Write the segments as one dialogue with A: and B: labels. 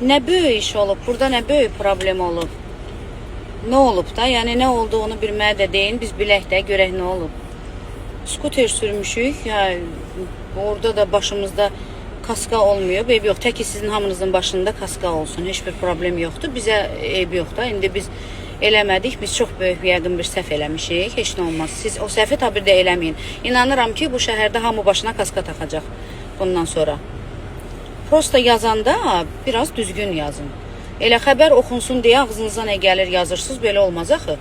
A: Nə böyük iş olub, burada nə böyük problem olub. Nə olub da, yəni nə olduğunu bilməyə də deyin, biz bilək də, görək nə olub. Skuter sürmüşük, ya orada da başımızda kaska olmuyor. Eybi yox, tək ki sizin hamınızın başında kaska olsun, heç bir problem yoxdur. Bizə eybi yox da, indi biz eləmədik, biz çox böyük yəqin bir səhv eləmişik, heç nə olmaz. Siz o səhvi tabi də eləməyin. İnanıram ki, bu şəhərdə hamı başına kaska taxacaq bundan sonra. Prosta yazanda biraz düzgün yazın. Elə xəbər oxunsun deyə ağzınıza nə gəlir yazırsınız, belə olmaz axı.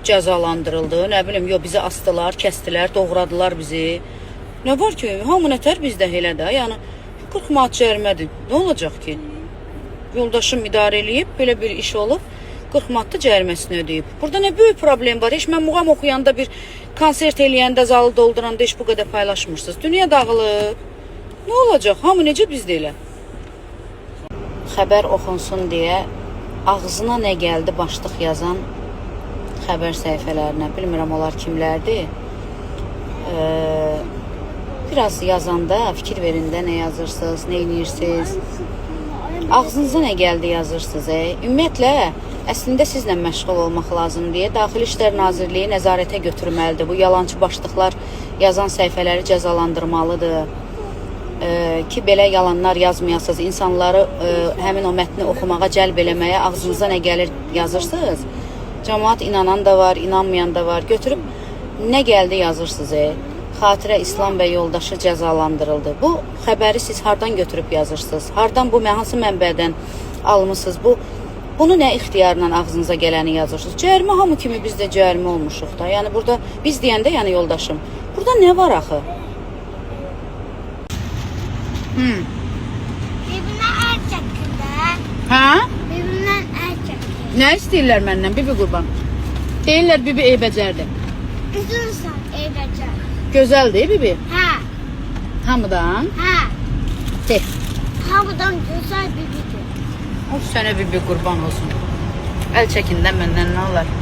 A: Cəzalandırıldı, nə bilim, yo bizi astılar, kəstilər, doğradılar bizi. Nə var ki, hamı nətər bizdə elə də, yəni 40 manat cərimədir. Nə olacaq ki? Yoldaşım idarə eləyib, belə bir iş olub, 40 manat da cəriməsini ödəyib. Burada nə böyük problem var? Heç mən muğam oxuyanda, bir konsert eləyəndə, zalı dolduranda heç bu qədər paylaşmırsınız. Dünya dağılıb. Nə olacaq? Hamı necə bizdə elə? Xəbər oxunsun deyə ağzına nə gəldi başlıq yazan xəbər səhifələrinə, bilmirəm onlar kimlərdir. Biraz yazanda fikir verin də, nə yazırsınız, nə edirsiniz. Ağzınıza nə gəldi yazırsınız. Ümumiyyətlə, əslində sizlə məşğul olmaq lazım deyə Daxili İşlər Nazirliyi nəzarətə götürməlidir. Bu yalancı başlıqlar yazan səhifələri cəzalandırmalıdır. Ki belə yalanlar yazmayasınız, insanları həmin o mətni oxumağa cəlb eləməyə ağzınıza nə gəlir yazırsınız. Cəmaat inanan da var, inanmayan da var. Götürüb nə gəldi yazırsınız. Xatirə İslam və yoldaşı cəzalandırıldı. Bu xəbəri siz hardan götürüb yazırsınız? Hardan, bu hansı mənbədən almışsınız? Bunu nə ixtiyarla ağzınıza gələni yazırsınız? Cərimə hamı kimi biz də cərimə olmuşuq da. Yəni burada biz deyəndə, yəni yoldaşım, burada nə var axı?
B: Birbirine el çektiler.
A: Ha?
B: Birbirinden el çektiler.
A: Nə istəyirlər məndən, bibi qurban? Deyirlər bibi eybəcərdir.
B: Üzülürsen eğlence.
A: Gözəldir bibi.
B: Ha.
A: Hamıdan.
B: Ha.
A: De.
B: Havadan güzel bir video.
A: O sənə bibi qurban olsun. Əl çəkindən məndən nə olar?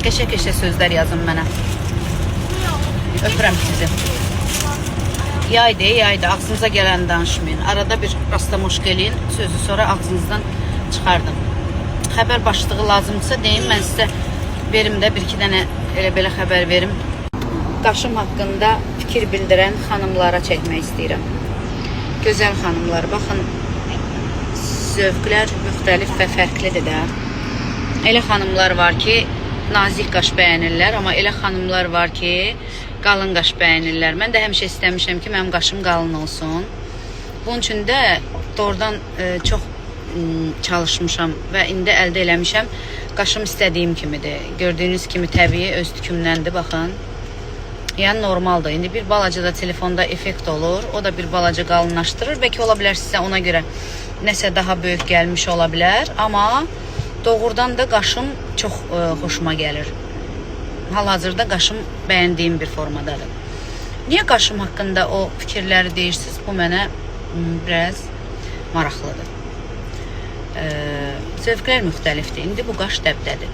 A: Qəşə-qəşə sözlər yazın mənə. Öpürəm sizi. Yaydı, ağzınıza gələni danışmayın. Arada bir rastamoşq eləyin, sözü sonra ağzınızdan çıxardın. Xəbər başlığı lazımdırsa deyin, mən sizə verim də bir-iki dənə elə belə xəbər verim. Qaşım haqqında fikir bildirən xanımlara çəkmək istəyirəm. Gözəl xanımlar, baxın, zövqlər müxtəlif və fərqlidir də. Elə xanımlar var ki, nazik qaş bəyənirlər, amma elə xanımlar var ki, qalın qaş bəyənirlər. Mən də həmişə istəmişəm ki, mənim qaşım qalın olsun. Bunun üçün də doğrudan çox çalışmışam və indi əldə eləmişəm. Qaşım istədiyim kimidir. Gördüyünüz kimi təbii öz tükümdəndir, baxın. Yəni normaldır. İndi bir balaca da telefonda effekt olur. O da bir balaca qalınlaşdırır. Bəlkə ola bilər sizə ona görə nəsə daha böyük gəlmiş ola bilər. Amma doğrudan da qaşım çox xoşuma gəlir. Hal-hazırda qaşım bəyəndiyim bir formadadır. Niyə qaşım haqqında o fikirləri deyirsiniz? Bu mənə biraz maraqlıdır. Zövqlər müxtəlifdir. İndi bu qaş dəbdədir.